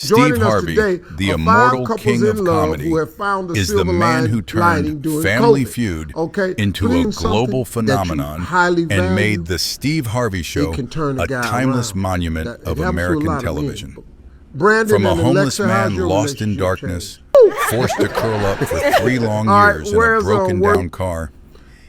Steve Joining us Harvey, today the are five immortal couples king in of love comedy, who have found the is the silver man who lining turned during Family COVID. Feud Okay, into a creating something global that you phenomenon highly and value, made the Steve Harvey it Show can turn a a guy timeless around. monument It of happens to a American lot of men. television. Brandon From a and homeless Alexa, how's man your lost in relationship darkness, changed? forced to curl up for 3 long All right, years in a where's broken where- down car,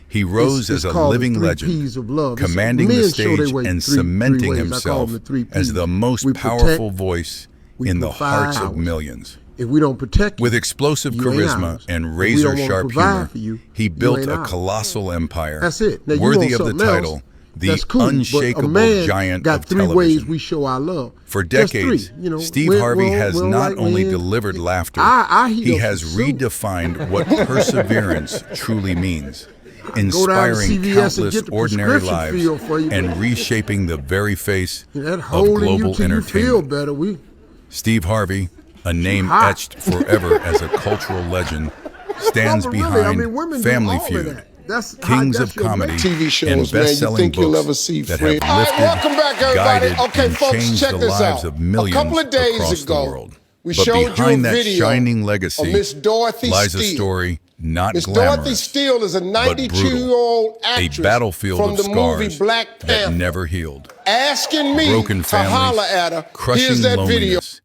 he rose It's as a called the living 3 legend, P's of love. commanding the Men show their stage way and three cementing ways. I call them himself the 3 as Ps. the most We protect, powerful voice we in the provide hearts of ours. millions. If we don't protect you, With explosive you ain't charisma ours. and If we don't wanna razor-sharp provide humor, for you, he you built ain't a ours. colossal empire That's it. Now, you worthy want of the something title, else, the that's cool, but a unshakable man giant got of 3 television. ways we show our love. For Just decades, 3, you know, Steve Harvey has we don't not like only men. delivered laughter, Heat he up has some soup. redefined what perseverance truly means, Go down to inspiring CVS and countless get the ordinary prescription lives filled for you. and reshaping the very face That of hole in you global till you feel entertainment. better. Steve Harvey, a name hot. etched forever as a cultural legend, stands No, but really, behind women Family do all Feud, of that. That's kings that's of your comedy TV shows, and man, you best-selling think you'll books ever see that free. have All right, lifted, welcome back, everybody. guided, Okay, and folks, changed check the this lives out. of millions A couple of days across ago, the world. we But showed you a behind that video shining of legacy Miss Dorothy lies a Steele. story not Miss Dorothy glamorous, Steele is a but brutal, 92-year-old a actress battlefield from of the movie scars Black that Panther. never healed. Asking me Broken to holler families, at her. crushing Here's that video. loneliness,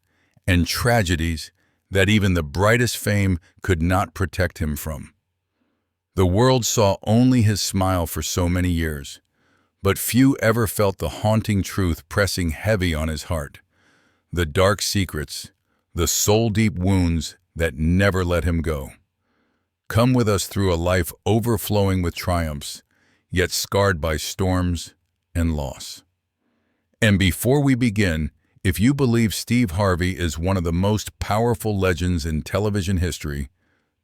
and tragedies that even the brightest fame could not protect him from. The world saw only his smile for so many years, but few ever felt the haunting truth pressing heavy on his heart. The dark secrets, the soul-deep wounds that never let him go. Come with us through a life overflowing with triumphs, yet scarred by storms and loss. And before we begin, if you believe Steve Harvey is one of the most powerful legends in television history,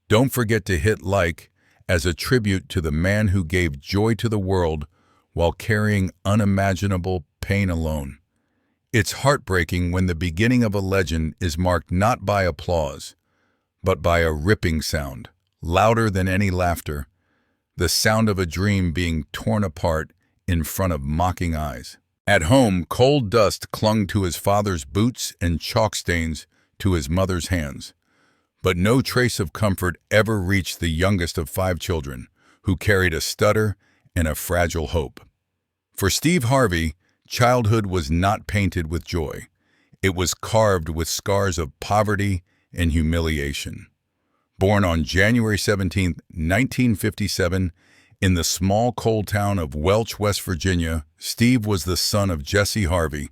don't forget to hit like as a tribute to the man who gave joy to the world while carrying unimaginable pain alone. It's heartbreaking when the beginning of a legend is marked not by applause, but by a ripping sound, louder than any laughter, the sound of a dream being torn apart in front of mocking eyes. At home, cold dust clung to his father's boots and chalk stains to his mother's hands. But no trace of comfort ever reached the youngest of 5 children, who carried a stutter and a fragile hope. For Steve Harvey, childhood was not painted with joy. It was carved with scars of poverty and humiliation. Born on January 17, 1957, in the small coal town of Welch, West Virginia, Steve was the son of Jesse Harvey,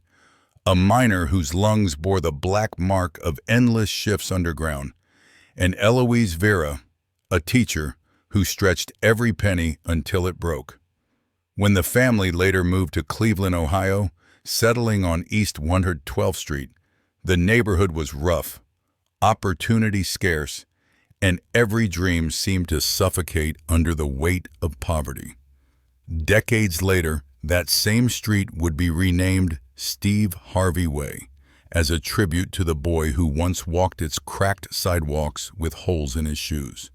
a miner whose lungs bore the black mark of endless shifts underground, and Eloise Vera, a teacher who stretched every penny until it broke. When the family later moved to Cleveland, Ohio, settling on East 112th Street, the neighborhood was rough, opportunity scarce, and every dream seemed to suffocate under the weight of poverty. Decades later, that same street would be renamed Steve Harvey Way, as a tribute to the boy who once walked its cracked sidewalks with holes in his shoes.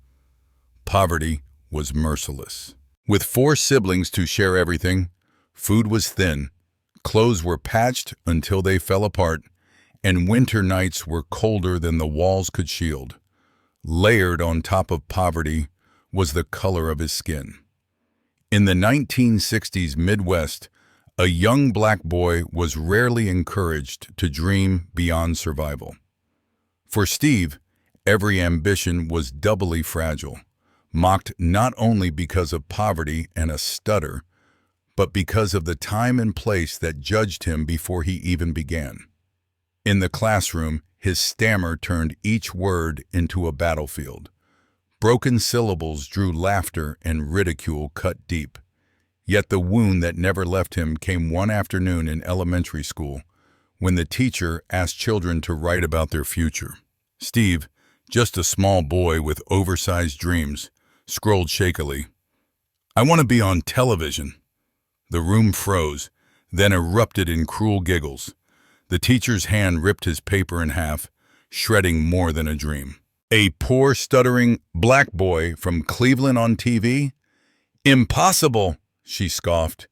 Poverty was merciless. With 4 siblings to share everything, food was thin, clothes were patched until they fell apart, and winter nights were colder than the walls could shield. Layered on top of poverty was the color of his skin. In the 1960s Midwest, a young black boy was rarely encouraged to dream beyond survival. For Steve, every ambition was doubly fragile, mocked not only because of poverty and a stutter, but because of the time and place that judged him before he even began. In the classroom, his stammer turned each word into a battlefield. Broken syllables drew laughter and ridicule cut deep. Yet the wound that never left him came one afternoon in elementary school, when the teacher asked children to write about their future. Steve, just a small boy with oversized dreams, scrolled shakily. "I want to be on television." The room froze, then erupted in cruel giggles. The teacher's hand ripped his paper in half, shredding more than a dream. A poor, stuttering black boy from Cleveland on TV? Impossible, she scoffed,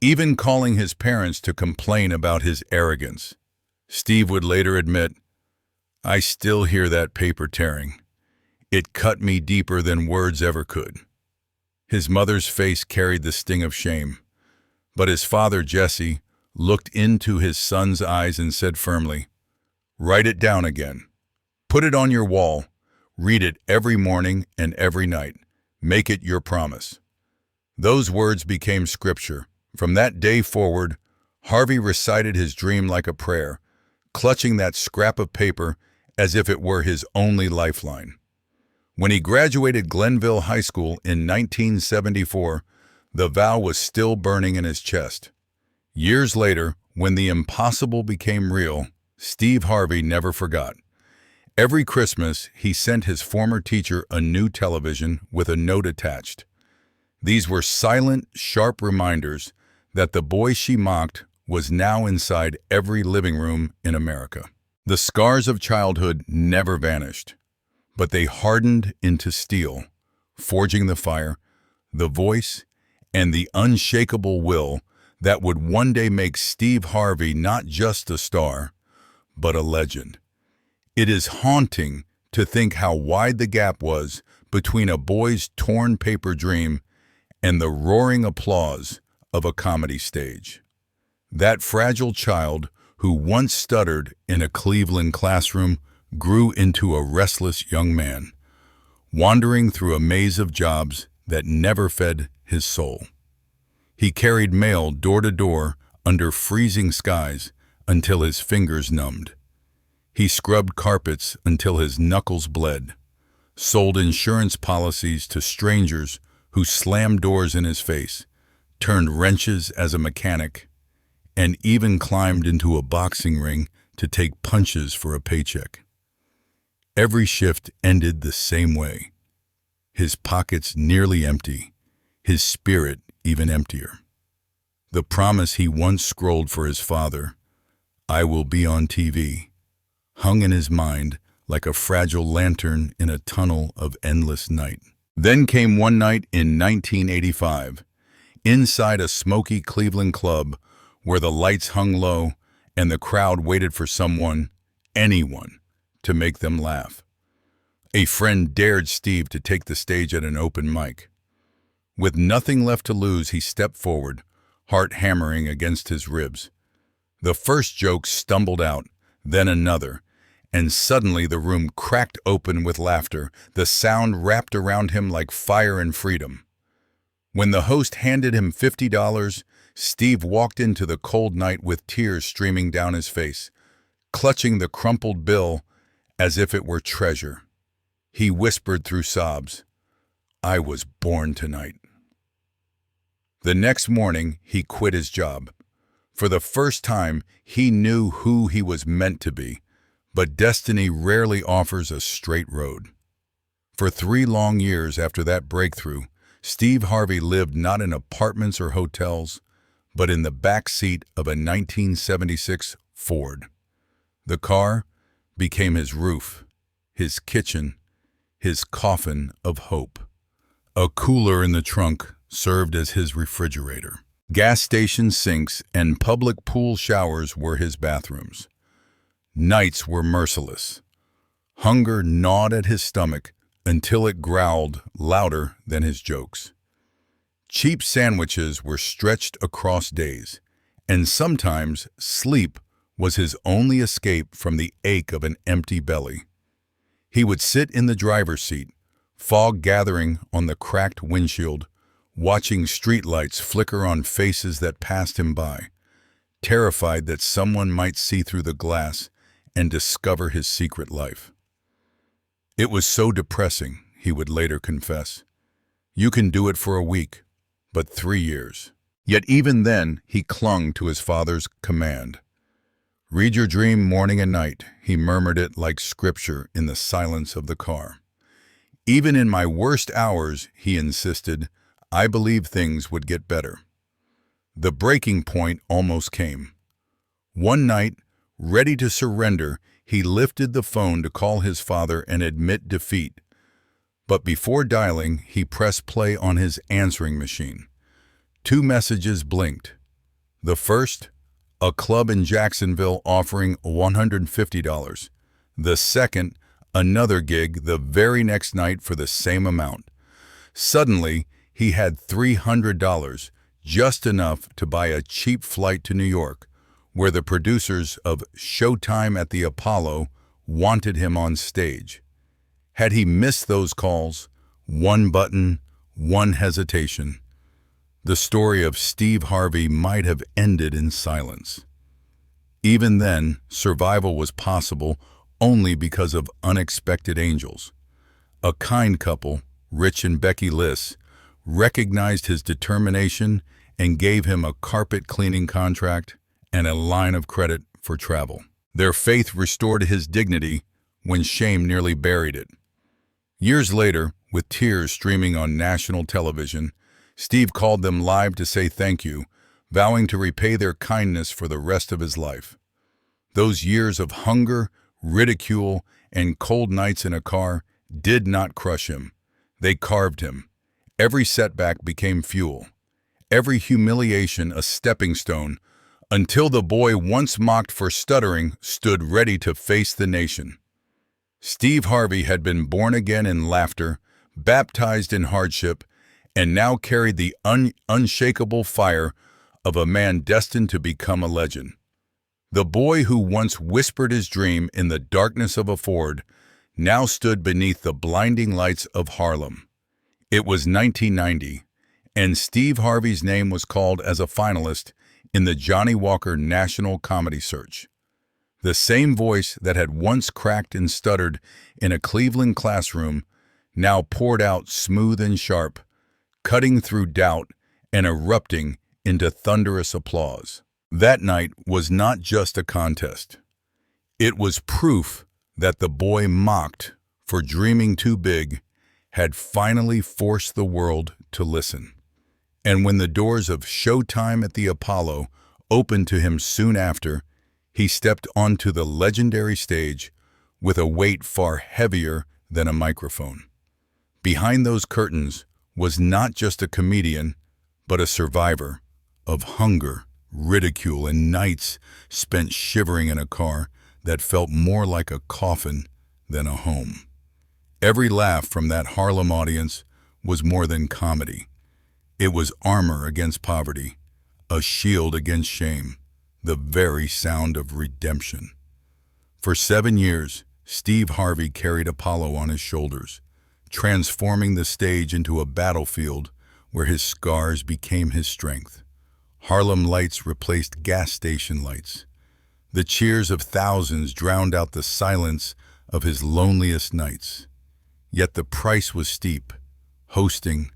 even calling his parents to complain about his arrogance. Steve would later admit, I still hear that paper tearing. It cut me deeper than words ever could. His mother's face carried the sting of shame, but his father, Jesse, looked into his son's eyes and said firmly, "Write it down again. Put it on your wall. Read it every morning and every night. Make it your promise." Those words became scripture. From that day forward, Harvey recited his dream like a prayer, clutching that scrap of paper as if it were his only lifeline. When he graduated Glenville High School in 1974, the vow was still burning in his chest. Years later, when the impossible became real, Steve Harvey never forgot. Every Christmas, he sent his former teacher a new television with a note attached. These were silent, sharp reminders that the boy she mocked was now inside every living room in America. The scars of childhood never vanished, but they hardened into steel, forging the fire, the voice, and the unshakable will that would one day make Steve Harvey not just a star, but a legend. It is haunting to think how wide the gap was between a boy's torn paper dream and the roaring applause of a comedy stage. That fragile child who once stuttered in a Cleveland classroom grew into a restless young man, wandering through a maze of jobs that never fed his soul. He carried mail door to door under freezing skies until his fingers numbed. He scrubbed carpets until his knuckles bled, sold insurance policies to strangers who slammed doors in his face, turned wrenches as a mechanic, and even climbed into a boxing ring to take punches for a paycheck. Every shift ended the same way. His pockets nearly empty, his spirit even emptier. The promise he once scrolled for his father, "I will be on TV," hung in his mind like a fragile lantern in a tunnel of endless night. Then came one night in 1985, inside a smoky Cleveland club where the lights hung low and the crowd waited for someone, anyone, to make them laugh. A friend dared Steve to take the stage at an open mic. With nothing left to lose, he stepped forward, heart hammering against his ribs. The first joke stumbled out, then another, and suddenly the room cracked open with laughter. The sound wrapped around him like fire and freedom. When the host handed him $50, Steve walked into the cold night with tears streaming down his face, clutching the crumpled bill as if it were treasure. He whispered through sobs, "I was born tonight." The next morning, he quit his job. For the first time, he knew who he was meant to be, but destiny rarely offers a straight road. For 3 long years after that breakthrough, Steve Harvey lived not in apartments or hotels, but in the back seat of a 1976 Ford. The car became his roof, his kitchen, his coffin of hope. A cooler in the trunk served as his refrigerator. Gas station sinks and public pool showers were his bathrooms. Nights were merciless. Hunger gnawed at his stomach until it growled louder than his jokes. Cheap sandwiches were stretched across days, and sometimes sleep was his only escape from the ache of an empty belly. He would sit in the driver's seat, fog gathering on the cracked windshield, watching streetlights flicker on faces that passed him by, terrified that someone might see through the glass and discover his secret life. It was so depressing, he would later confess. You can do it for a week, but 3 years. Yet even then, he clung to his father's command. "Read your dream morning and night," he murmured it like scripture in the silence of the car. "Even in my worst hours," he insisted, "I believed things would get better." The breaking point almost came. One night, ready to surrender, he lifted the phone to call his father and admit defeat. But before dialing, he pressed play on his answering machine. 2 messages blinked. The first, a club in Jacksonville offering $150. The second, another gig the very next night for the same amount. Suddenly, he had $300, just enough to buy a cheap flight to New York, where the producers of Showtime at the Apollo wanted him on stage. Had he missed those calls, one button, one hesitation, the story of Steve Harvey might have ended in silence. Even then, survival was possible only because of unexpected angels. A kind couple, Rich and Becky Liss, recognized his determination and gave him a carpet cleaning contract and a line of credit for travel. Their faith restored his dignity when shame nearly buried it. Years later, with tears streaming on national television, Steve called them live to say thank you, vowing to repay their kindness for the rest of his life. Those years of hunger, ridicule, and cold nights in a car did not crush him. They carved him. Every setback became fuel. Every humiliation a stepping stone, until the boy once mocked for stuttering stood ready to face the nation. Steve Harvey had been born again in laughter, baptized in hardship, and now carried the unshakable fire of a man destined to become a legend. The boy who once whispered his dream in the darkness of a Ford now stood beneath the blinding lights of Harlem. It was 1990, and Steve Harvey's name was called as a finalist in the Johnny Walker National Comedy Search. The same voice that had once cracked and stuttered in a Cleveland classroom now poured out smooth and sharp, cutting through doubt and erupting into thunderous applause. That night was not just a contest. It was proof that the boy mocked for dreaming too big had finally forced the world to listen. And when the doors of Showtime at the Apollo opened to him soon after, he stepped onto the legendary stage with a weight far heavier than a microphone. Behind those curtains was not just a comedian, but a survivor of hunger, ridicule, and nights spent shivering in a car that felt more like a coffin than a home. Every laugh from that Harlem audience was more than comedy. It was armor against poverty, a shield against shame, the very sound of redemption. For 7 years, Steve Harvey carried Apollo on his shoulders, transforming the stage into a battlefield where his scars became his strength. Harlem lights replaced gas station lights. The cheers of thousands drowned out the silence of his loneliest nights. Yet the price was steep: hosting,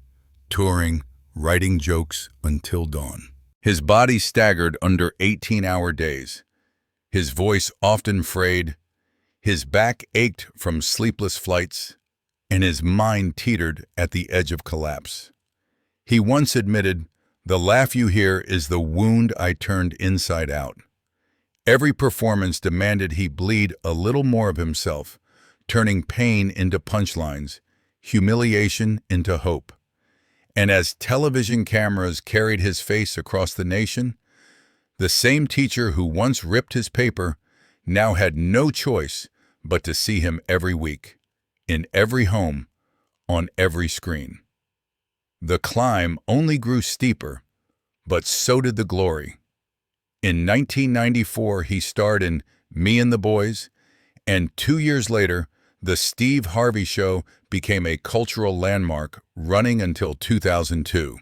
touring, writing jokes until dawn. His body staggered under 18-hour days. His voice often frayed, his back ached from sleepless flights, and his mind teetered at the edge of collapse. He once admitted, "The laugh you hear is the wound I turned inside out." Every performance demanded he bleed a little more of himself, turning pain into punchlines, humiliation into hope. And as television cameras carried his face across the nation, the same teacher who once ripped his paper now had no choice but to see him every week, in every home, on every screen. The climb only grew steeper, but so did the glory. In 1994, he starred in Me and the Boys, and 2 years later, The Steve Harvey Show became a cultural landmark, running until 2002.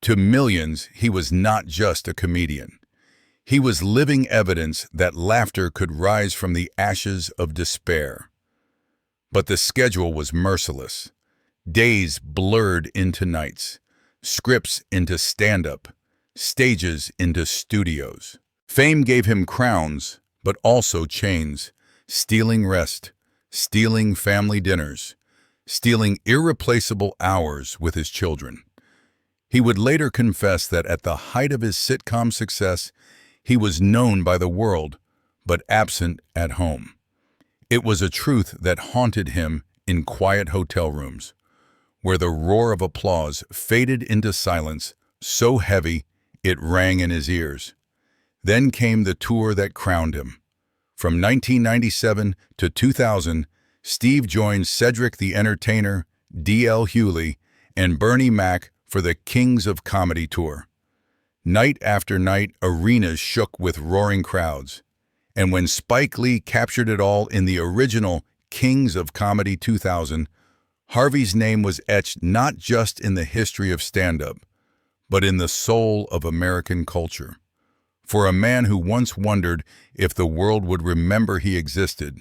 To millions, he was not just a comedian. He was living evidence that laughter could rise from the ashes of despair. But the schedule was merciless. Days blurred into nights, scripts into stand-up, stages into studios. Fame gave him crowns, but also chains, stealing rest, stealing family dinners, stealing irreplaceable hours with his children. He would later confess that at the height of his sitcom success, he was known by the world, but absent at home. It was a truth that haunted him in quiet hotel rooms, where the roar of applause faded into silence so heavy it rang in his ears. Then came the tour that crowned him. From 1997 to 2000, Steve joined Cedric the Entertainer, D.L. Hewley, and Bernie Mac for the Kings of Comedy tour. Night after night, arenas shook with roaring crowds. And when Spike Lee captured it all in the original Kings of Comedy 2000, Harvey's name was etched not just in the history of stand-up, but in the soul of American culture. For a man who once wondered if the world would remember he existed,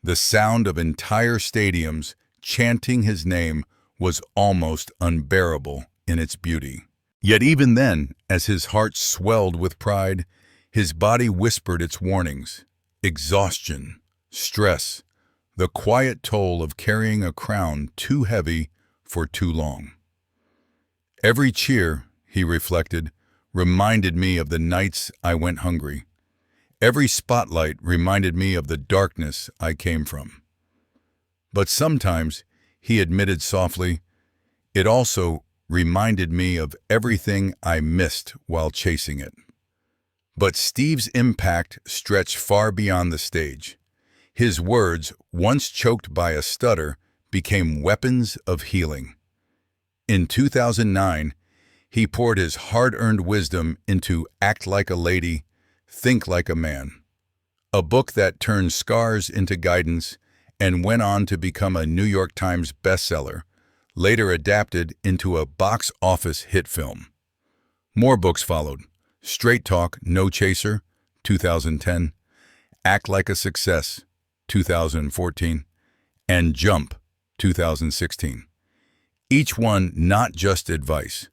the sound of entire stadiums chanting his name was almost unbearable in its beauty. Yet even then, as his heart swelled with pride, his body whispered its warnings: exhaustion, stress, the quiet toll of carrying a crown too heavy for too long. Every cheer, he reflected, reminded me of the nights I went hungry. Every spotlight reminded me of the darkness I came from. But sometimes, he admitted softly, it also reminded me of everything I missed while chasing it. But Steve's impact stretched far beyond the stage. His words, once choked by a stutter, became weapons of healing. In 2009, he poured his hard-earned wisdom into Act Like a Lady, Think Like a Man, a book that turned scars into guidance and went on to become a New York Times bestseller, later adapted into a box office hit film. More books followed: Straight Talk, No Chaser, 2010, Act Like a Success, 2014, and Jump, 2016. Each one not just advice,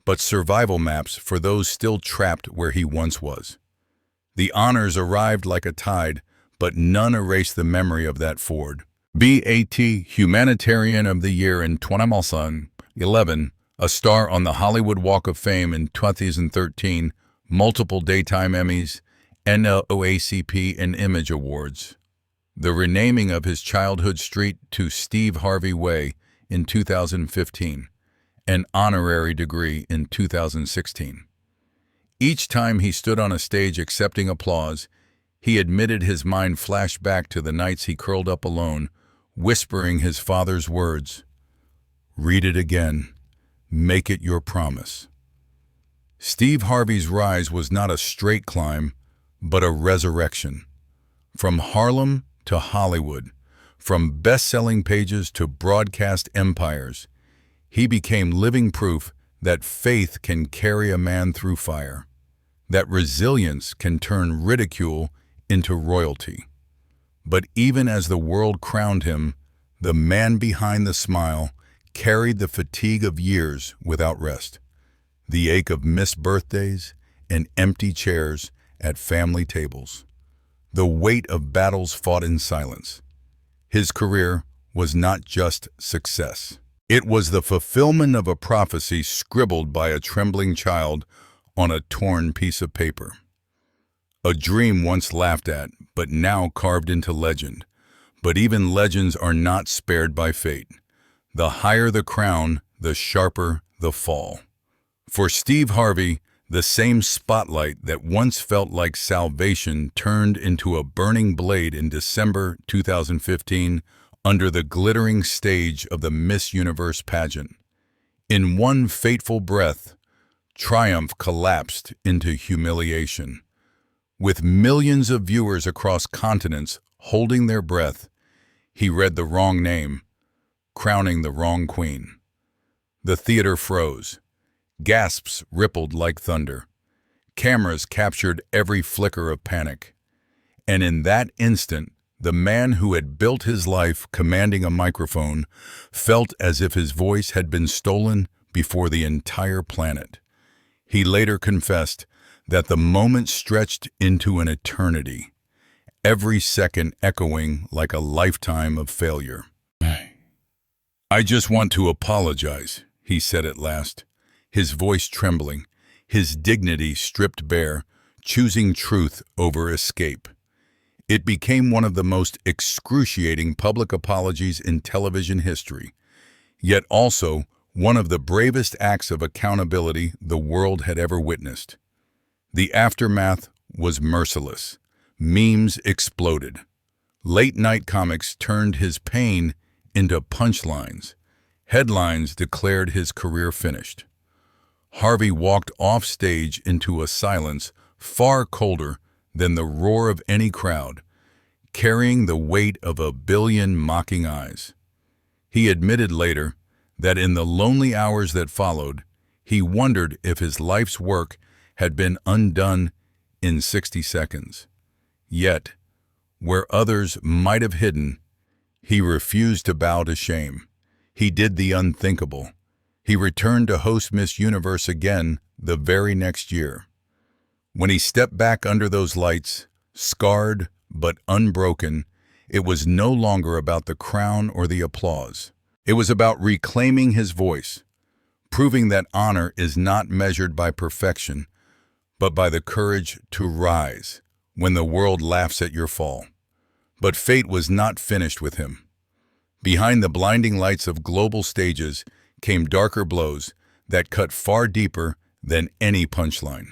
but survival maps for those still trapped where he once was. The honors arrived like a tide, but none erased the memory of that ford. BAT Humanitarian of the Year in 2011, a star on the Hollywood Walk of Fame in 2013, multiple Daytime Emmys, NAACP and Image Awards. The renaming of his childhood street to Steve Harvey Way in 2015, an honorary degree in 2016. Each time he stood on a stage accepting applause, he admitted his mind flashed back to the nights he curled up alone, whispering his father's words, "Read it again. Make it your promise." Steve Harvey's rise was not a straight climb, but a resurrection. From Harlem to Hollywood, from best-selling pages to broadcast empires, he became living proof that faith can carry a man through fire, that resilience can turn ridicule into royalty. But even as the world crowned him, the man behind the smile carried the fatigue of years without rest, the ache of missed birthdays and empty chairs at family tables, the weight of battles fought in silence. His career was not just success. It was the fulfillment of a prophecy scribbled by a trembling child on a torn piece of paper. A dream once laughed at, but now carved into legend. But even legends are not spared by fate. The higher the crown, the sharper the fall. For Steve Harvey, the same spotlight that once felt like salvation turned into a burning blade in December 2015 under the glittering stage of the Miss Universe pageant. In one fateful breath, triumph collapsed into humiliation. With millions of viewers across continents holding their breath, he read the wrong name, crowning the wrong queen. The theater froze. Gasps rippled like thunder. Cameras captured every flicker of panic. And in that instant, the man who had built his life commanding a microphone felt as if his voice had been stolen before the entire planet. He later confessed that the moment stretched into an eternity, every second echoing like a lifetime of failure. "I just want to apologize," he said at last, his voice trembling, his dignity stripped bare, choosing truth over escape. It became one of the most excruciating public apologies in television history, yet also one of the bravest acts of accountability the world had ever witnessed. The aftermath was merciless. Memes exploded. Late-night comics turned his pain into punchlines. Headlines declared his career finished. Harvey walked off stage into a silence far colder than the roar of any crowd, carrying the weight of a billion mocking eyes. He admitted later that in the lonely hours that followed, he wondered if his life's work had been undone in 60 seconds. Yet, where others might have hidden, he refused to bow to shame. He did the unthinkable. He returned to host Miss Universe again the very next year. When he stepped back under those lights, scarred but unbroken, it was no longer about the crown or the applause. It was about reclaiming his voice, proving that honor is not measured by perfection, but by the courage to rise when the world laughs at your fall. But fate was not finished with him. Behind the blinding lights of global stages came darker blows that cut far deeper than any punchline.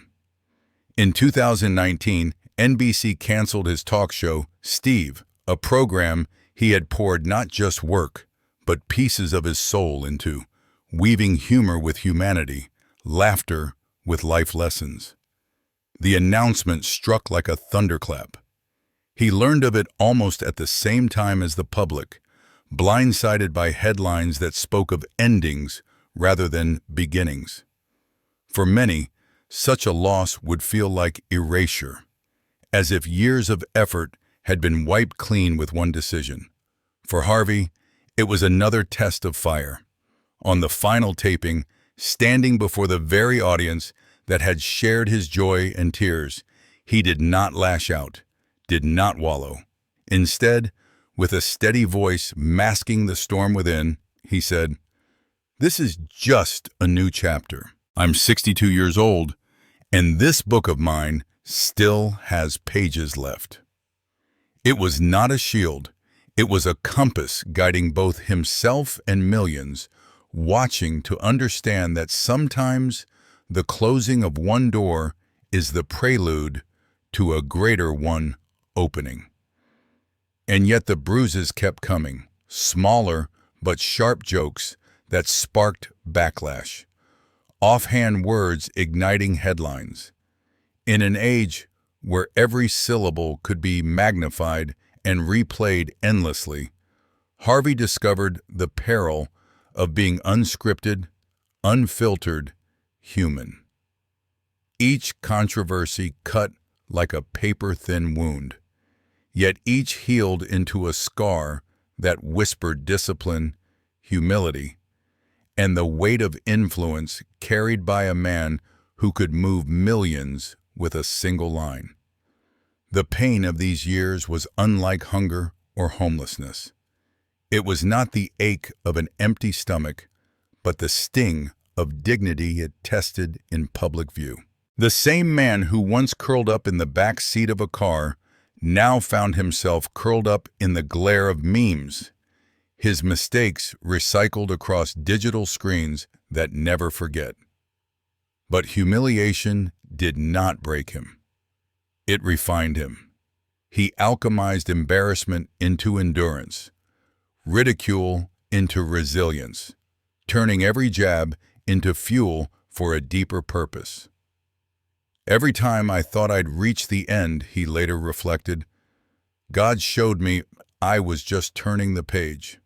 In 2019, NBC canceled his talk show, Steve, a program he had poured not just work, but pieces of his soul into, weaving humor with humanity, laughter with life lessons. The announcement struck like a thunderclap. He learned of it almost at the same time as the public, blindsided by headlines that spoke of endings rather than beginnings. For many, such a loss would feel like erasure, as if years of effort had been wiped clean with one decision. For Harvey, it was another test of fire. On the final taping, standing before the very audience that had shared his joy and tears, he did not lash out, did not wallow. Instead, with a steady voice masking the storm within, he said, "This is just a new chapter. I'm 62 years old, and this book of mine still has pages left." It was not a shield. It was a compass guiding both himself and millions, watching to understand that sometimes the closing of one door is the prelude to a greater one opening. And yet the bruises kept coming, smaller but sharp jokes that sparked backlash, offhand words igniting headlines. In an age where every syllable could be magnified and replayed endlessly, Harvey discovered the peril of being unscripted, unfiltered, human. Each controversy cut like a paper-thin wound, yet each healed into a scar that whispered discipline, humility, and the weight of influence carried by a man who could move millions with a single line. The pain of these years was unlike hunger or homelessness. It was not the ache of an empty stomach, but the sting of dignity it tested in public view. The same man who once curled up in the back seat of a car now found himself curled up in the glare of memes, his mistakes recycled across digital screens that never forget. But humiliation did not break him. It refined him. He alchemized embarrassment into endurance, ridicule into resilience, turning every jab into fuel for a deeper purpose. Every time I thought I'd reached the end, he later reflected, God showed me I was just turning the page.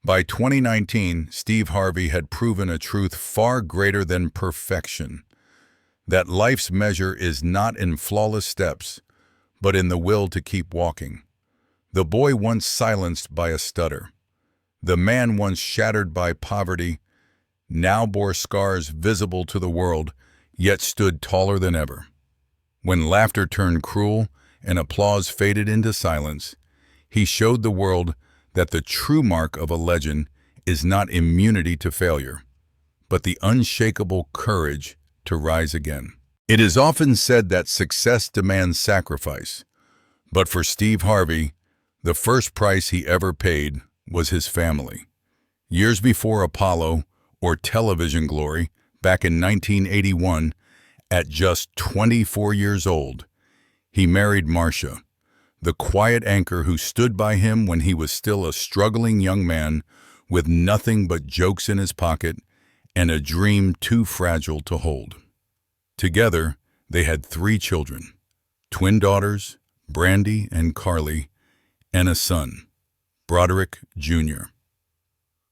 By 2019, Steve Harvey had proven a truth far greater than perfection, that life's measure is not in flawless steps, but in the will to keep walking. The boy once silenced by a stutter, the man once shattered by poverty, now bore scars visible to the world, yet stood taller than ever. When laughter turned cruel and applause faded into silence, he showed the world that the true mark of a legend is not immunity to failure, but the unshakable courage to rise again. It is often said that success demands sacrifice, but for Steve Harvey, the first price he ever paid was his family. Years before Apollo or television glory, back in 1981, at just 24 years old, He married Marcia, the quiet anchor who stood by him when he was still a struggling young man with nothing but jokes in his pocket and a dream too fragile to hold. Together, they had 3 children, twin daughters, Brandy and Carly, and a son, Broderick Jr.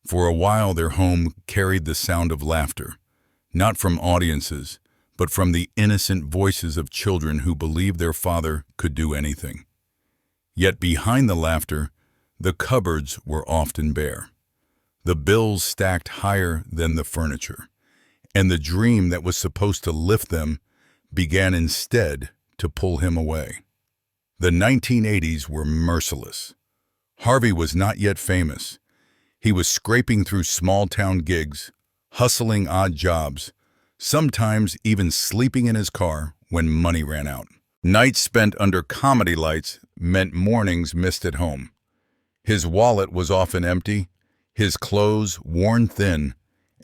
For a while, their home carried the sound of laughter, not from audiences, but from the innocent voices of children who believed their father could do anything. Yet behind the laughter, the cupboards were often bare. The bills stacked higher than the furniture, and the dream that was supposed to lift them began instead to pull him away. The 1980s were merciless. Harvey was not yet famous. He was scraping through small-town gigs, hustling odd jobs, sometimes even sleeping in his car when money ran out. Nights spent under comedy lights meant mornings missed at home. His wallet was often empty, his clothes worn thin,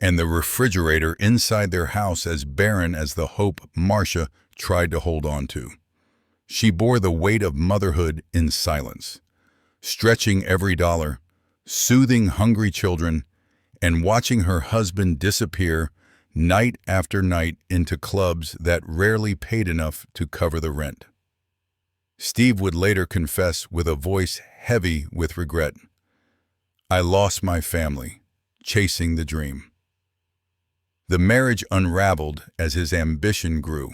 and the refrigerator inside their house as barren as the hope Marcia tried to hold on to. She bore the weight of motherhood in silence, stretching every dollar, soothing hungry children, and watching her husband disappear night after night into clubs that rarely paid enough to cover the rent. Steve would later confess with a voice heavy with regret, "I lost my family, chasing the dream." The marriage unraveled as his ambition grew.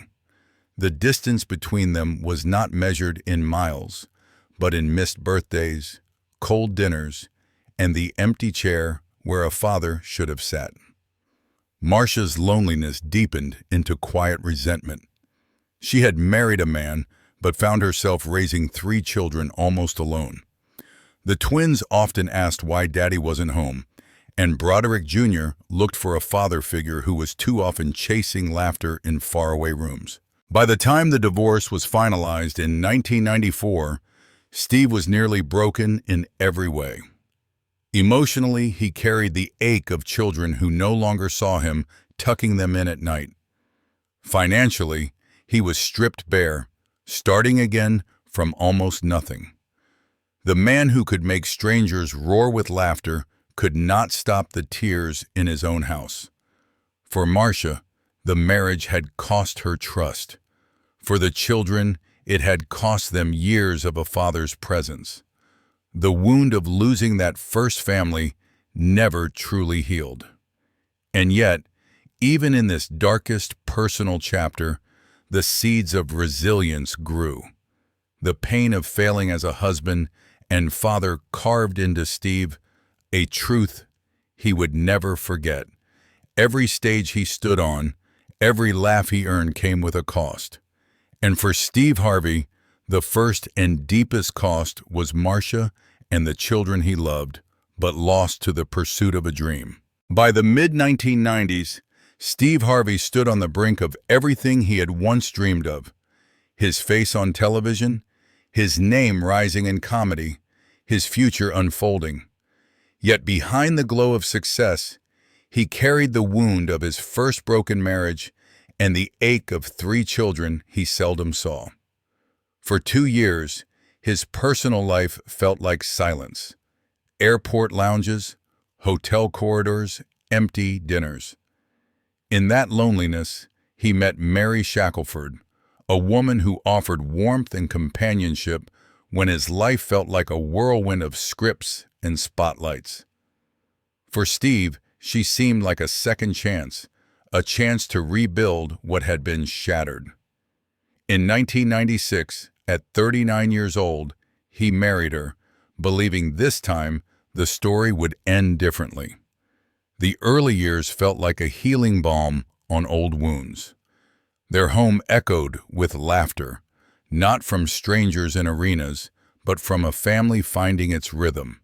The distance between them was not measured in miles, but in missed birthdays, cold dinners, and the empty chair where a father should have sat. Marcia's loneliness deepened into quiet resentment. She had married a man, but found herself raising 3 children almost alone. The twins often asked why Daddy wasn't home, and Broderick Jr. looked for a father figure who was too often chasing laughter in faraway rooms. By the time the divorce was finalized in 1994, Steve was nearly broken in every way. Emotionally, he carried the ache of children who no longer saw him, tucking them in at night. Financially, he was stripped bare, starting again from almost nothing. The man who could make strangers roar with laughter could not stop the tears in his own house. For Marcia, the marriage had cost her trust. For the children, it had cost them years of a father's presence. The wound of losing that first family never truly healed. And yet, even in this darkest personal chapter, the seeds of resilience grew. The pain of failing as a husband and father carved into Steve a truth he would never forget. Every stage he stood on, every laugh he earned came with a cost. And for Steve Harvey, the first and deepest cost was Marcia and the children he loved, but lost to the pursuit of a dream. By the mid-1990s, Steve Harvey stood on the brink of everything he had once dreamed of. His face on television, his name rising in comedy, his future unfolding. Yet behind the glow of success, he carried the wound of his first broken marriage and the ache of 3 children he seldom saw. For 2 years, his personal life felt like silence. Airport lounges, hotel corridors, empty dinners. In that loneliness, he met Mary Shackelford, a woman who offered warmth and companionship when his life felt like a whirlwind of scripts and spotlights. For Steve, she seemed like a second chance, a chance to rebuild what had been shattered. In 1996, at 39 years old, he married her, believing this time the story would end differently. The early years felt like a healing balm on old wounds. Their home echoed with laughter, not from strangers in arenas, but from a family finding its rhythm.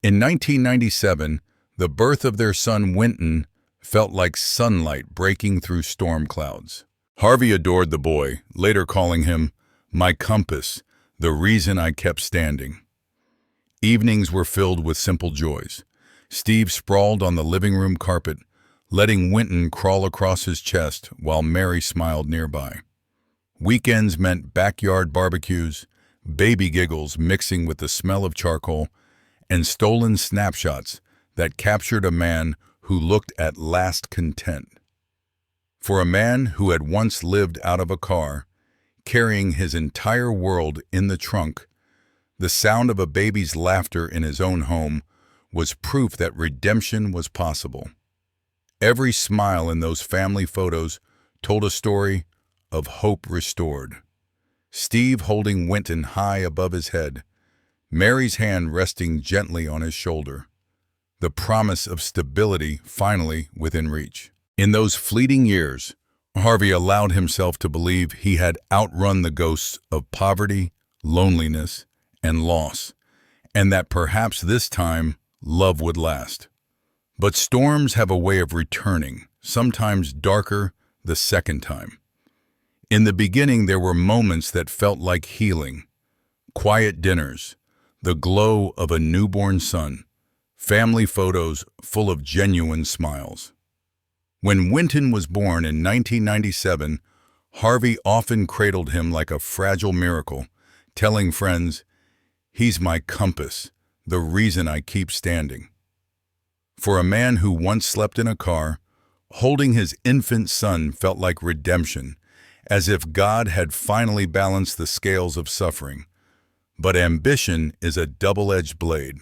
In 1997, the birth of their son Winton felt like sunlight breaking through storm clouds. Harvey adored the boy, later calling him my compass, the reason I kept standing. Evenings were filled with simple joys. Steve sprawled on the living room carpet, letting Winton crawl across his chest while Mary smiled nearby. Weekends meant backyard barbecues, baby giggles mixing with the smell of charcoal, and stolen snapshots that captured a man who looked at last content. For a man who had once lived out of a car, carrying his entire world in the trunk, the sound of a baby's laughter in his own home was proof that redemption was possible. Every smile in those family photos told a story of hope restored. Steve holding Winton high above his head, Mary's hand resting gently on his shoulder, the promise of stability finally within reach. In those fleeting years, Harvey allowed himself to believe he had outrun the ghosts of poverty, loneliness, and loss, and that perhaps this time love would last. But storms have a way of returning, sometimes darker the second time. In the beginning, there were moments that felt like healing. Quiet dinners, the glow of a newborn son, family photos full of genuine smiles. When Winton was born in 1997, Harvey often cradled him like a fragile miracle, telling friends, "He's my compass, the reason I keep standing." For a man who once slept in a car, holding his infant son felt like redemption, as if God had finally balanced the scales of suffering. But ambition is a double-edged blade.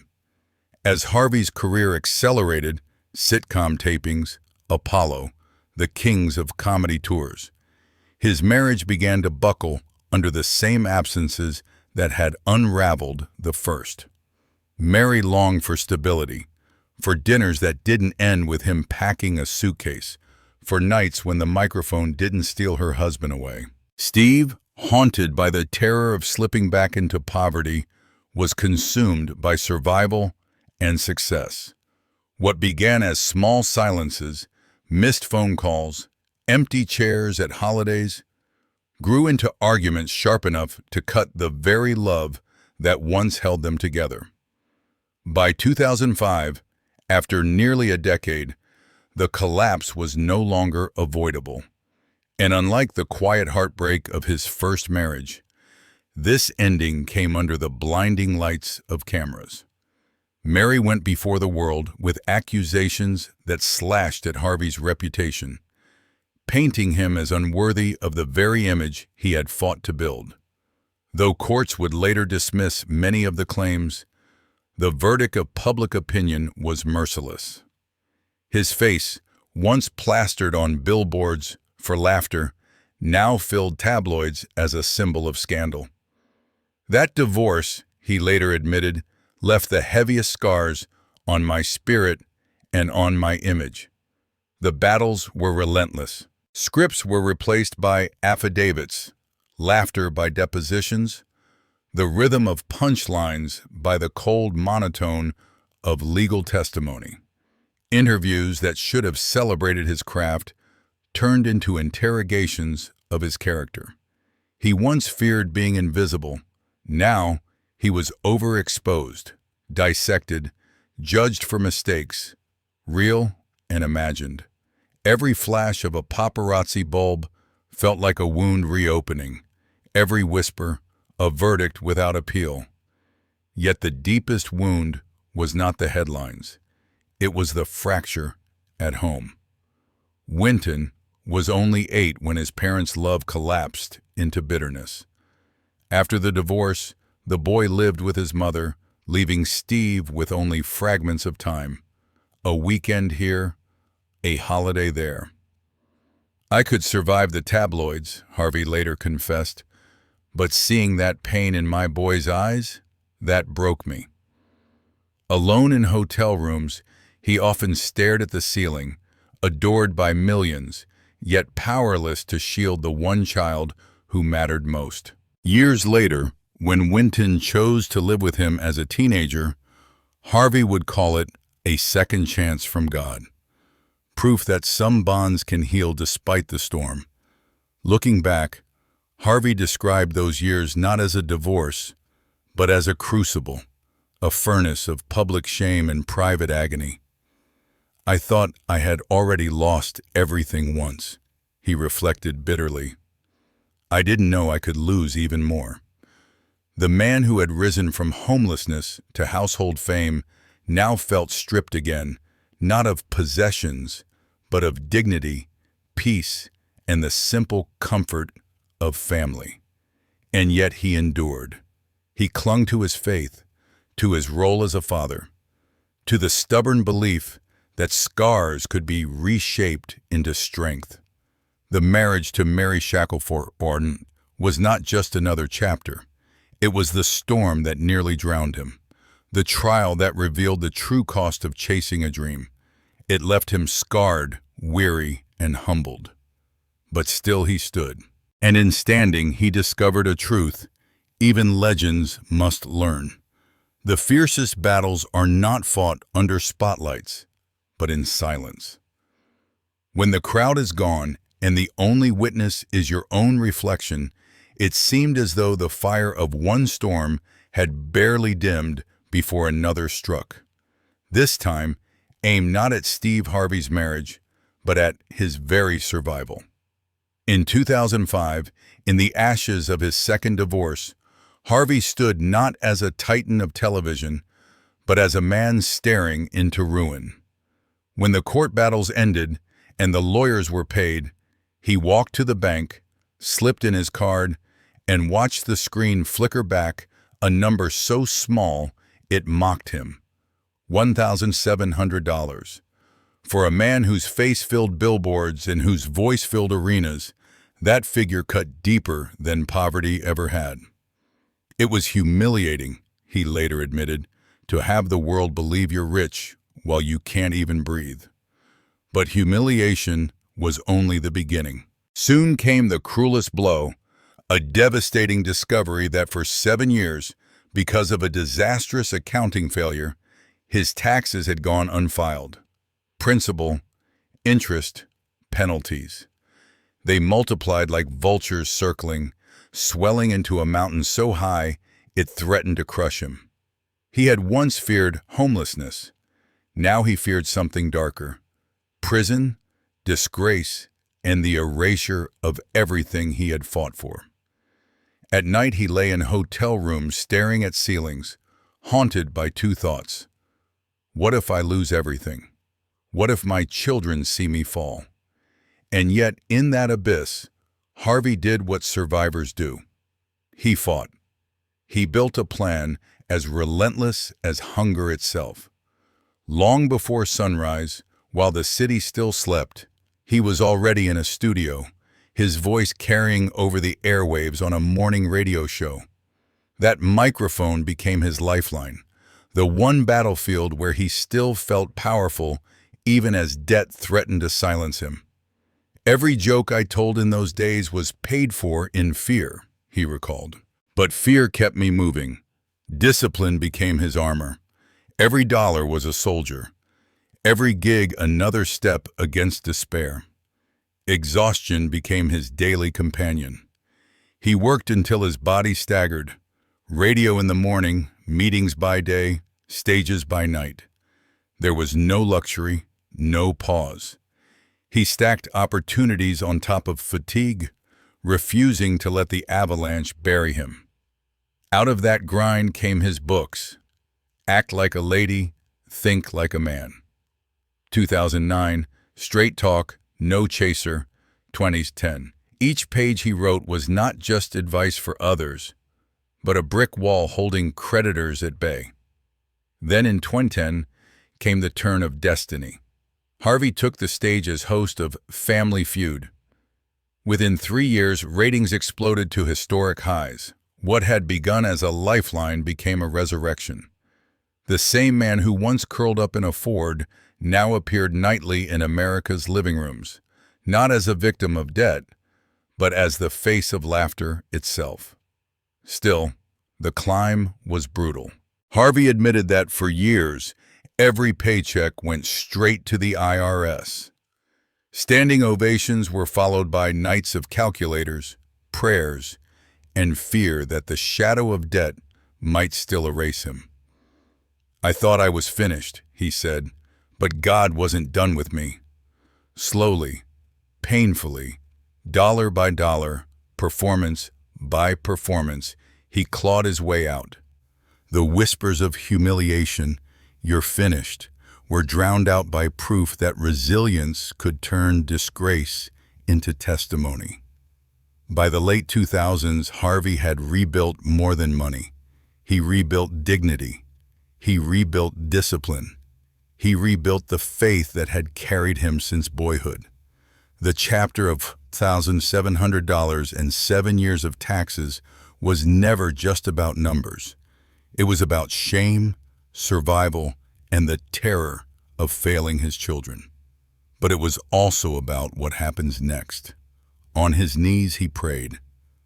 As Harvey's career accelerated, sitcom tapings, Apollo, the kings of comedy tours, his marriage began to buckle under the same absences that had unraveled the first. Mary longed for stability, for dinners that didn't end with him packing a suitcase, for nights when the microphone didn't steal her husband away. Steve, haunted by the terror of slipping back into poverty, was consumed by survival and success. What began as small silences, missed phone calls, empty chairs at holidays, grew into arguments sharp enough to cut the very love that once held them together. By 2005, after nearly a decade, the collapse was no longer avoidable. And unlike the quiet heartbreak of his first marriage, this ending came under the blinding lights of cameras. Mary went before the world with accusations that slashed at Harvey's reputation, painting him as unworthy of the very image he had fought to build. Though courts would later dismiss many of the claims, the verdict of public opinion was merciless. His face, once plastered on billboards for laughter, now filled tabloids as a symbol of scandal. That divorce, he later admitted, left the heaviest scars on my spirit and on my image. The battles were relentless. Scripts were replaced by affidavits, laughter by depositions, the rhythm of punchlines by the cold monotone of legal testimony. Interviews that should have celebrated his craft turned into interrogations of his character. He once feared being invisible. Now he was overexposed, dissected, judged for mistakes, real and imagined. Every flash of a paparazzi bulb felt like a wound reopening, every whisper a verdict without appeal. Yet the deepest wound was not the headlines. It was the fracture at home. Winton was only 8 when his parents' love collapsed into bitterness. After the divorce, the boy lived with his mother, leaving Steve with only fragments of time. A weekend here, a holiday there. "I could survive the tabloids," Harvey later confessed, "but seeing that pain in my boy's eyes, that broke me." Alone in hotel rooms, he often stared at the ceiling, adored by millions, yet powerless to shield the one child who mattered most. Years later, when Winton chose to live with him as a teenager, Harvey would call it a second chance from God. Proof that some bonds can heal despite the storm. Looking back, Harvey described those years not as a divorce, but as a crucible, a furnace of public shame and private agony. "I thought I had already lost everything once," he reflected bitterly. I didn't know I could lose even more. The man who had risen from homelessness to household fame now felt stripped again, not of possessions, but of dignity, peace, and the simple comfort of family. And yet he endured. He clung to his faith, to his role as a father, to the stubborn belief that scars could be reshaped into strength. The marriage to Mary Shackelford was not just another chapter. It was the storm that nearly drowned him, the trial that revealed the true cost of chasing a dream. It left him scarred, weary, and humbled. But still he stood. And in standing, he discovered a truth even legends must learn. The fiercest battles are not fought under spotlights, but in silence. When the crowd is gone and the only witness is your own reflection, it seemed as though the fire of one storm had barely dimmed before another struck. This time, aimed not at Steve Harvey's marriage, but at his very survival. In 2005, in the ashes of his second divorce, Harvey stood not as a titan of television, but as a man staring into ruin. When the court battles ended and the lawyers were paid, he walked to the bank, slipped in his card, and watched the screen flicker back a number so small it mocked him. $1,700. For a man whose face filled billboards and whose voice filled arenas, that figure cut deeper than poverty ever had. It was humiliating, he later admitted, to have the world believe you're rich while you can't even breathe. But humiliation was only the beginning. Soon came the cruelest blow, a devastating discovery that for 7 years, because of a disastrous accounting failure, his taxes had gone unfiled. Principal, interest, penalties. They multiplied like vultures circling, swelling into a mountain so high it threatened to crush him. He had once feared homelessness. Now he feared something darker: prison, disgrace, and the erasure of everything he had fought for. At night he lay in hotel rooms staring at ceilings, haunted by two thoughts. What if I lose everything? What if my children see me fall? And yet, in that abyss, Harvey did what survivors do. He fought. He built a plan as relentless as hunger itself. Long before sunrise, while the city still slept, he was already in a studio, his voice carrying over the airwaves on a morning radio show. That microphone became his lifeline, the one battlefield where he still felt powerful even as debt threatened to silence him. Every joke I told in those days was paid for in fear, he recalled. But fear kept me moving. Discipline became his armor. Every dollar was a soldier. Every gig another step against despair. Exhaustion became his daily companion. He worked until his body staggered. Radio in the morning, meetings by day, stages by night. There was no luxury, no pause. He stacked opportunities on top of fatigue, refusing to let the avalanche bury him. Out of that grind came his books: Act Like a Lady, Think Like a Man. 2009, Straight Talk, No Chaser, 2010. Each page he wrote was not just advice for others, but a brick wall holding creditors at bay. Then in 2010 came the turn of destiny. Harvey took the stage as host of Family Feud. Within 3 years, ratings exploded to historic highs. What had begun as a lifeline became a resurrection. The same man who once curled up in a Ford now appeared nightly in America's living rooms, not as a victim of debt, but as the face of laughter itself. Still, the climb was brutal. Harvey admitted that for years, every paycheck went straight to the IRS. Standing ovations were followed by nights of calculators, prayers, and fear that the shadow of debt might still erase him. I thought I was finished, he said, but God wasn't done with me. Slowly, painfully, dollar by dollar, performance by performance, he clawed his way out. The whispers of humiliation, "You're finished," were drowned out by proof that resilience could turn disgrace into testimony. By the late 2000s, Harvey had rebuilt more than money. He rebuilt dignity. He rebuilt discipline. He rebuilt the faith that had carried him since boyhood. The chapter of $1,700 and 7 years of taxes was never just about numbers. It was about shame, survival, and the terror of failing his children. But it was also about what happens next. On his knees he prayed.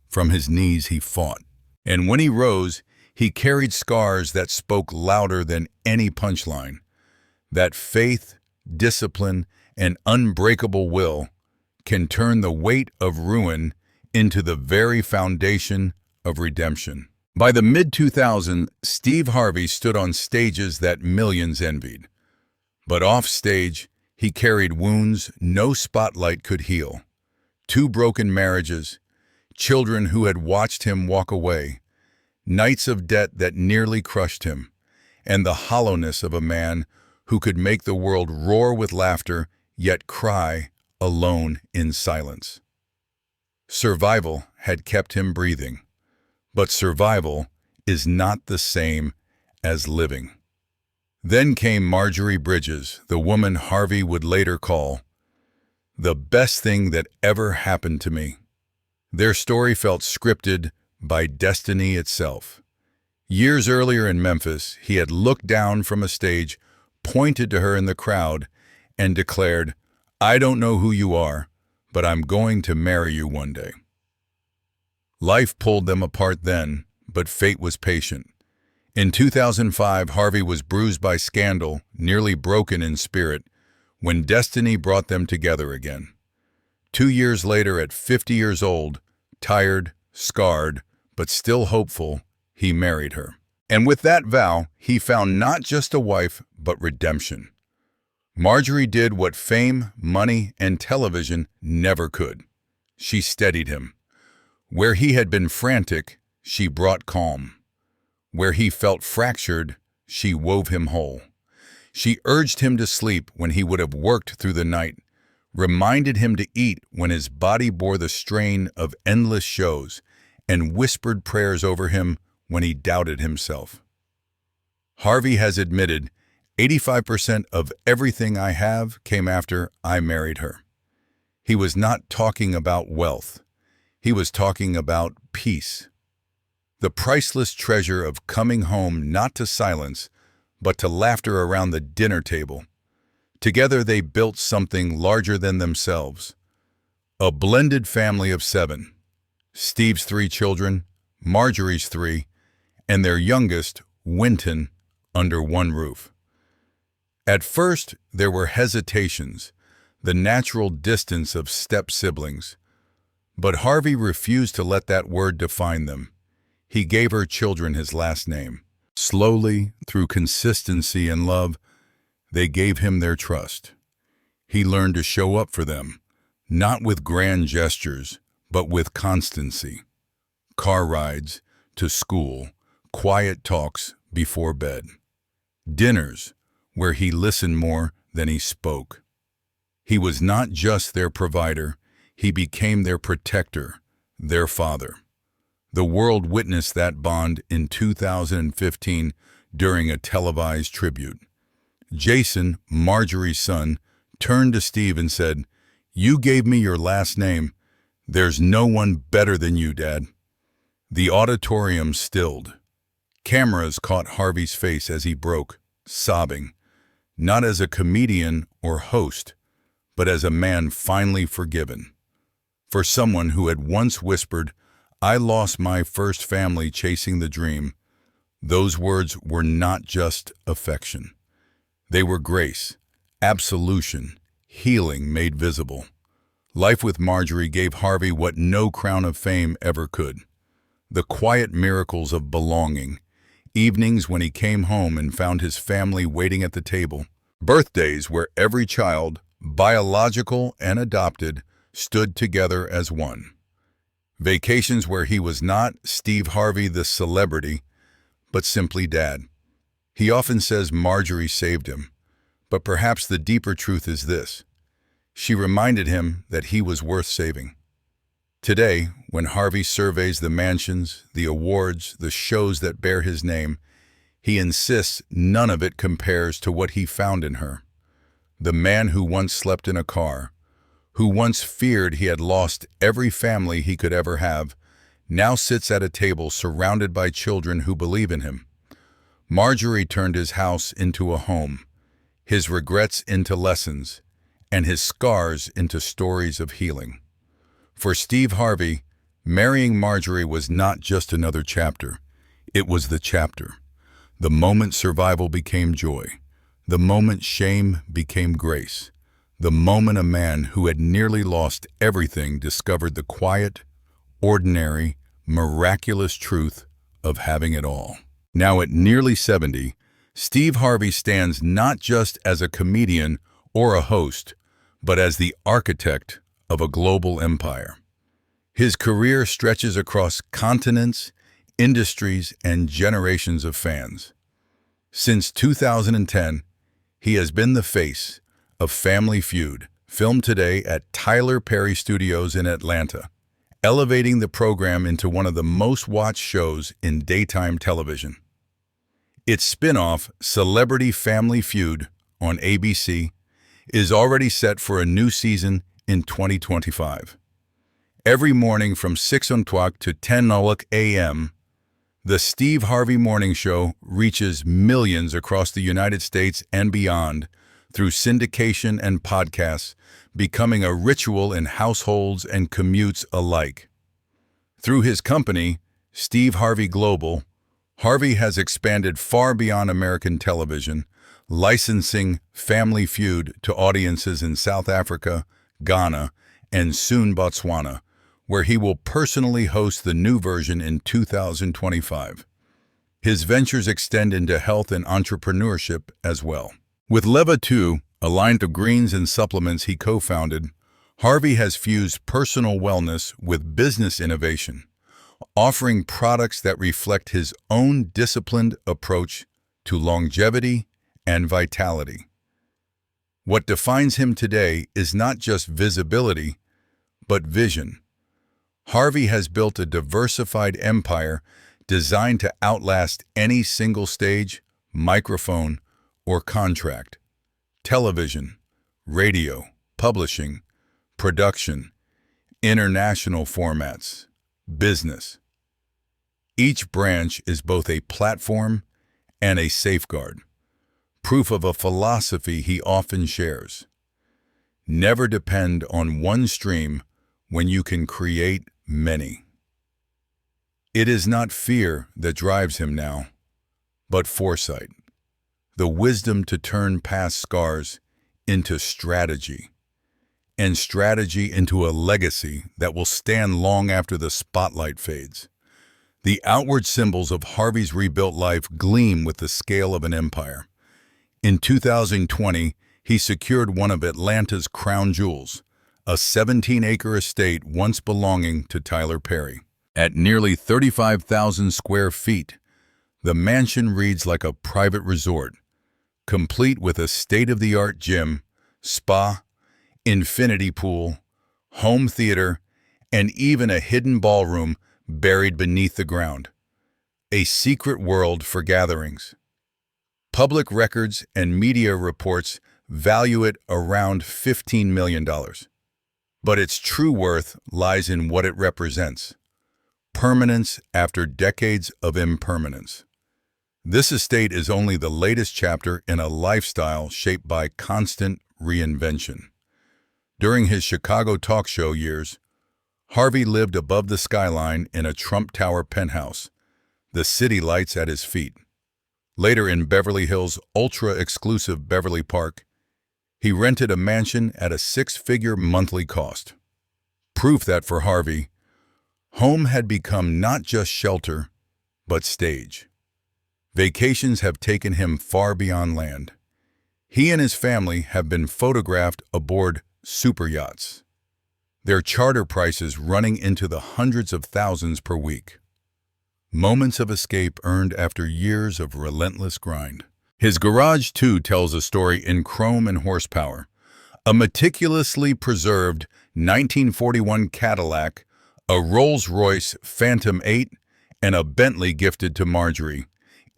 From his knees he fought. And when he rose, he carried scars that spoke louder than any punchline. That faith, discipline, and unbreakable will can turn the weight of ruin into the very foundation of redemption. By the mid-2000s, Steve Harvey stood on stages that millions envied. But off stage, he carried wounds no spotlight could heal. 2 broken marriages, children who had watched him walk away, nights of debt that nearly crushed him, and the hollowness of a man who could make the world roar with laughter, yet cry alone in silence. Survival had kept him breathing, but survival is not the same as living. Then came Marjorie Bridges, the woman Harvey would later call the best thing that ever happened to me. Their story felt scripted by destiny itself. Years earlier in Memphis, he had looked down from a stage, pointed to her in the crowd, and declared, "I don't know who you are, but I'm going to marry you one day." Life pulled them apart then, but fate was patient. In 2005, Harvey was bruised by scandal, nearly broken in spirit, when destiny brought them together again. 2 years later, at 50 years old, tired, scarred, but still hopeful, he married her. And with that vow, he found not just a wife, but redemption. Marjorie did what fame, money, and television never could. She steadied him. Where he had been frantic, she brought calm. Where he felt fractured, she wove him whole. She urged him to sleep when he would have worked through the night, reminded him to eat when his body bore the strain of endless shows, and whispered prayers over him when he doubted himself. Harvey has admitted, 85% of everything I have came after I married her. He was not talking about wealth. He was talking about peace. The priceless treasure of coming home not to silence, but to laughter around the dinner table. Together they built something larger than themselves. A blended family of 7. Steve's 3 children, Marjorie's 3, and their youngest, Winton, under one roof. At first, there were hesitations, the natural distance of step-siblings. But Harvey refused to let that word define them. He gave her children his last name. Slowly, through consistency and love, they gave him their trust. He learned to show up for them, not with grand gestures, but with constancy. Car rides, to school, quiet talks before bed. Dinners, where he listened more than he spoke. He was not just their provider, he became their protector, their father. The world witnessed that bond in 2015 during a televised tribute. Jason, Marjorie's son, turned to Steve and said, "You gave me your last name. There's no one better than you, Dad." The auditorium stilled. Cameras caught Harvey's face as he broke, sobbing, not as a comedian or host, but as a man finally forgiven. For someone who had once whispered, "I lost my first family chasing the dream," those words were not just affection. They were grace, absolution, healing made visible. Life with Marjorie gave Harvey what no crown of fame ever could. The quiet miracles of belonging, evenings when he came home and found his family waiting at the table, birthdays where every child, biological and adopted, stood together as one. Vacations where he was not Steve Harvey the celebrity, but simply Dad. He often says Marjorie saved him, but perhaps the deeper truth is this. She reminded him that he was worth saving. Today, when Harvey surveys the mansions, the awards, the shows that bear his name, he insists none of it compares to what he found in her. The man who once slept in a car, who once feared he had lost every family he could ever have, now sits at a table surrounded by children who believe in him. Marjorie turned his house into a home, his regrets into lessons, and his scars into stories of healing. For Steve Harvey, marrying Marjorie was not just another chapter. It was the chapter. The moment survival became joy. The moment shame became grace. The moment a man who had nearly lost everything discovered the quiet, ordinary, miraculous truth of having it all. Now at nearly 70, Steve Harvey stands not just as a comedian or a host, but as the architect of a global empire. His career stretches across continents, industries, and generations of fans. Since 2010, he has been the face of Family Feud, filmed today at Tyler Perry Studios in Atlanta, elevating the program into one of the most watched shows in daytime television. Its spin-off, Celebrity Family Feud, on ABC, is already set for a new season in 2025. Every morning from 6 o'clock to 10 a.m., the Steve Harvey Morning Show reaches millions across the United States and beyond through syndication and podcasts, becoming a ritual in households and commutes alike. Through his company, Steve Harvey Global, Harvey has expanded far beyond American television, licensing Family Feud to audiences in South Africa, Ghana, and soon Botswana, where he will personally host the new version in 2025. His ventures extend into health and entrepreneurship as well. With Leva 2, a line of greens and supplements he co-founded, Harvey has fused personal wellness with business innovation, offering products that reflect his own disciplined approach to longevity and vitality. What defines him today is not just visibility, but vision. Harvey has built a diversified empire designed to outlast any single stage, microphone, or contract. Television, radio, publishing, production, international formats, business. Each branch is both a platform and a safeguard, proof of a philosophy he often shares. Never depend on one stream when you can create many. It is not fear that drives him now, but foresight, the wisdom to turn past scars into strategy, and strategy into a legacy that will stand long after the spotlight fades. The outward symbols of Harvey's rebuilt life gleam with the scale of an empire. In 2020, he secured one of Atlanta's crown jewels, a 17-acre estate once belonging to Tyler Perry. At nearly 35,000 square feet, the mansion reads like a private resort, complete with a state-of-the-art gym, spa, infinity pool, home theater, and even a hidden ballroom buried beneath the ground. A secret world for gatherings. Public records and media reports value it around $15 million. But its true worth lies in what it represents: permanence after decades of impermanence. This estate is only the latest chapter in a lifestyle shaped by constant reinvention. During his Chicago talk show years, Harvey lived above the skyline in a Trump Tower penthouse, the city lights at his feet. Later in Beverly Hills' ultra-exclusive Beverly Park, he rented a mansion at a six-figure monthly cost. Proof that for Harvey, home had become not just shelter, but stage. Vacations have taken him far beyond land. He and his family have been photographed aboard super yachts. their charter prices running into the hundreds of thousands per week. Moments of escape earned after years of relentless grind. His garage, too, tells a story in chrome and horsepower. A meticulously preserved 1941 Cadillac, a Rolls-Royce Phantom 8, and a Bentley gifted to Marjorie,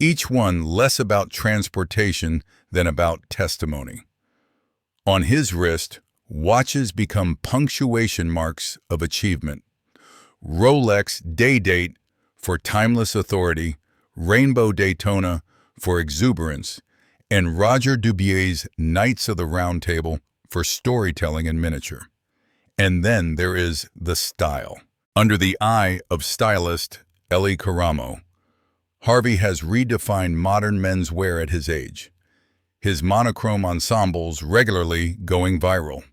each one less about transportation than about testimony. On his wrist, watches become punctuation marks of achievement. Rolex Day Date for timeless authority, Rainbow Daytona for exuberance, and Roger Dubier's Knights of the Round Table for storytelling in miniature. And then there is the style. Under the eye of stylist Ellie Caramo, Harvey has redefined modern men's wear at his age, his monochrome ensembles regularly going viral.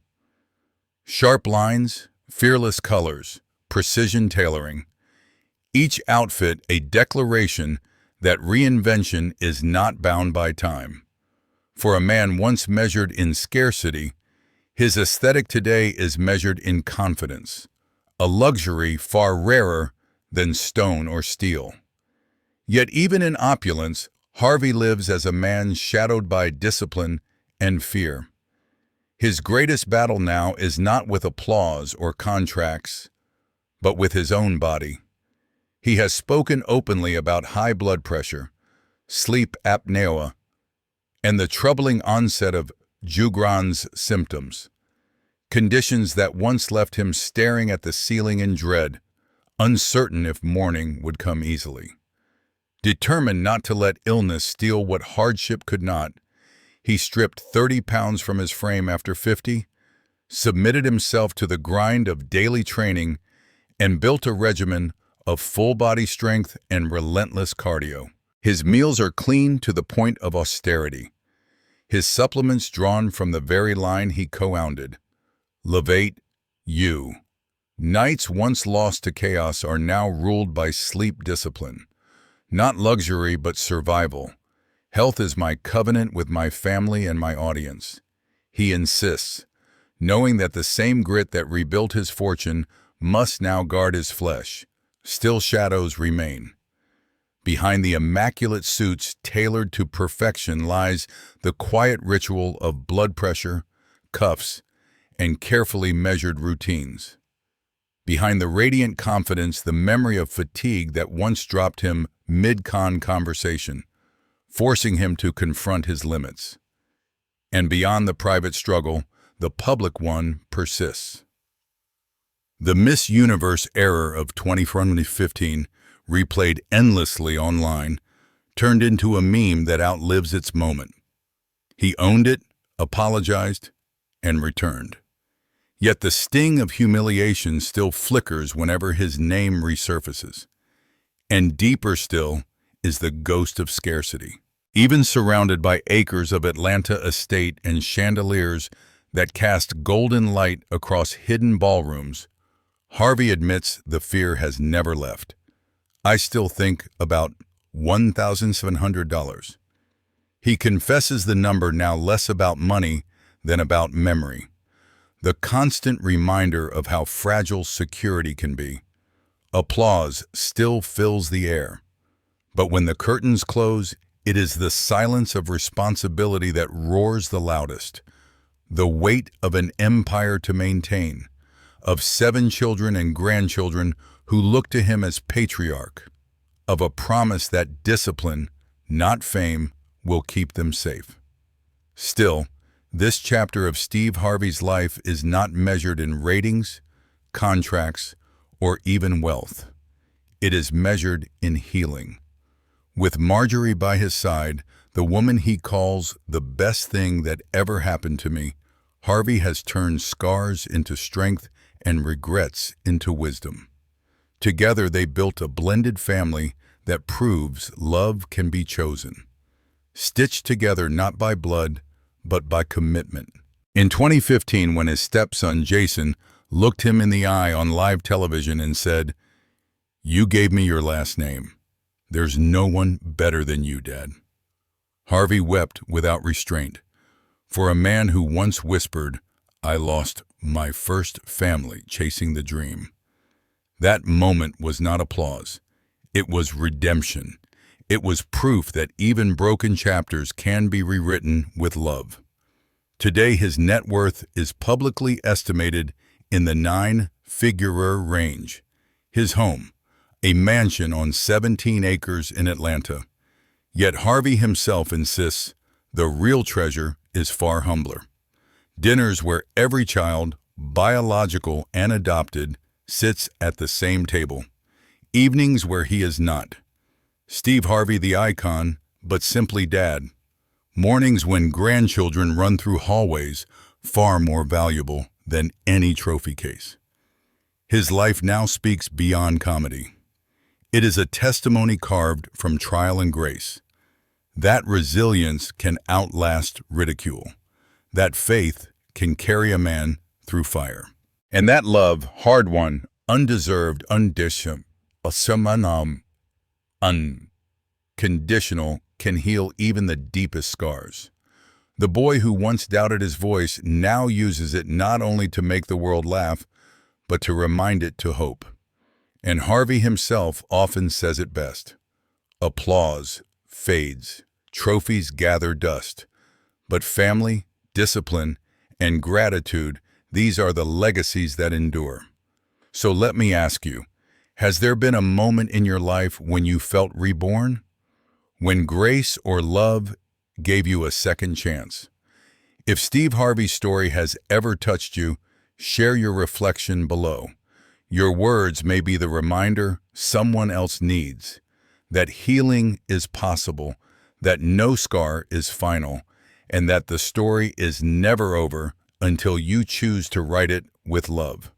Sharp lines, fearless colors, precision tailoring, each outfit a declaration that reinvention is not bound by time. For a man once measured in scarcity, his aesthetic today is measured in confidence, a luxury far rarer than stone or steel. Yet even in opulence, Harvey lives as a man shadowed by discipline and fear. His greatest battle now is not with applause or contracts, but with his own body. He has spoken openly about high blood pressure, sleep apnea, and the troubling onset of Sjogren's symptoms, conditions that once left him staring at the ceiling in dread, uncertain if morning would come easily. Determined not to let illness steal what hardship could not, he stripped 30 pounds from his frame after 50, submitted himself to the grind of daily training, and built a regimen of full-body strength and relentless cardio. His meals are clean to the point of austerity. His supplements drawn from the very line he co-founded. Levate You. Nights once lost to chaos are now ruled by sleep discipline. Not luxury, but survival. Health is my covenant with my family and my audience. He insists, knowing that the same grit that rebuilt his fortune must now guard his flesh. Still shadows remain. Behind the immaculate suits tailored to perfection lies the quiet ritual of blood pressure, cuffs, and carefully measured routines. Behind the radiant confidence, the memory of fatigue that once dropped him mid-con conversation, forcing him to confront his limits. And beyond the private struggle, the public one persists. The Miss Universe era of 2015, replayed endlessly online, turned into a meme that outlives its moment. He owned it, apologized, and returned. Yet the sting of humiliation still flickers whenever his name resurfaces. And deeper still is the ghost of scarcity. Even surrounded by acres of Atlanta estate and chandeliers that cast golden light across hidden ballrooms, Harvey admits the fear has never left. I still think about $1,700. He confesses the number now less about money than about memory. The constant reminder of how fragile security can be. Applause still fills the air. But when the curtains close, it is the silence of responsibility that roars the loudest. The weight of an empire to maintain, of 7 children and grandchildren who look to him as patriarch, of a promise that discipline, not fame, will keep them safe. Still, this chapter of Steve Harvey's life is not measured in ratings, contracts, or even wealth. It is measured in healing. With Marjorie by his side, the woman he calls the best thing that ever happened to me, Harvey has turned scars into strength and regrets into wisdom. Together they built a blended family that proves love can be chosen. Stitched together not by blood, but by commitment. In 2015, when his stepson Jason looked him in the eye on live television and said, "You gave me your last name. There's no one better than you, Dad." Harvey wept without restraint. For a man who once whispered, "I lost my first family chasing the dream. That moment was not applause. It was redemption. It was proof that even broken chapters can be rewritten with love. Today, his net worth is publicly estimated in the nine-figure range. His home, a mansion on 17 acres in Atlanta. Yet Harvey himself insists the real treasure is far humbler. Dinners where every child, biological and adopted, sits at the same table. Evenings where he is not. Steve Harvey the icon, but simply dad. Mornings when grandchildren run through hallways, far more valuable than any trophy case. His life now speaks beyond comedy. It is a testimony carved from trial and grace. That resilience can outlast ridicule. That faith can carry a man through fire. And that love, hard-won, undeserved, unconditional, can heal even the deepest scars. The boy who once doubted his voice now uses it not only to make the world laugh, but to remind it to hope. And Harvey himself often says it best. Applause fades, trophies gather dust, but family, discipline, and gratitude, these are the legacies that endure. So let me ask you, has there been a moment in your life when you felt reborn? When grace or love gave you a second chance? If Steve Harvey's story has ever touched you, share your reflection below. Your words may be the reminder someone else needs, that healing is possible, that no scar is final, and that the story is never over until you choose to write it with love.